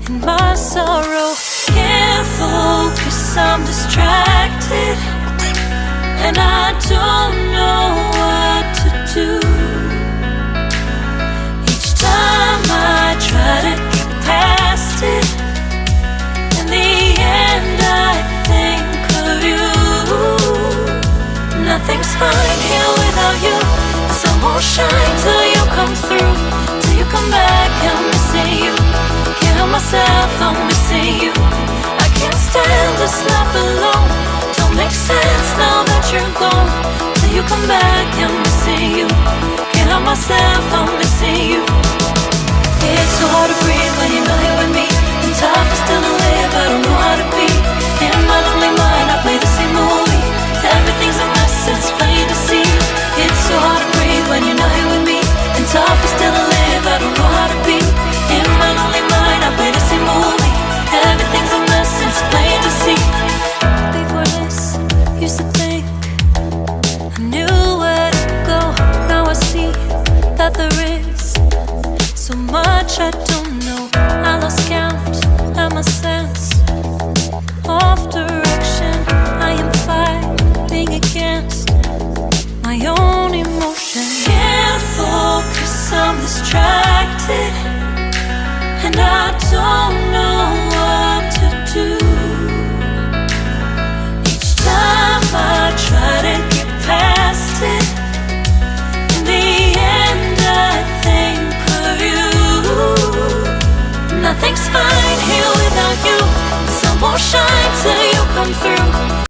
in my sorrow. Can't focus, I'm distracted, and I don't know what to do. Each time I try to get past it, in the end I think of you. Nothing's fine here without you. The sun won't shine till you come through. Till you come back, I'm missing you. Can't help myself, I'm missing you. I can't stand this life alone. Don't make sense now that you're gone. Till you come back, I'm missing you. Can't help myself, I'm missing you. It's so hard to breathe when you're not here with me. And tough is still to live, I don't know how to be. In my lonely mind, I play the same movie. Everything's a mess, it's plain to see. It's so hard to breathe when you're not here with me. And tough is still to live, I don't know how to be. In my lonely mind, I play the same movie. Everything's a mess, it's plain to see. Before this, used to think I knew where to go. Now I see that there is so much I don't know. I lost count at myself.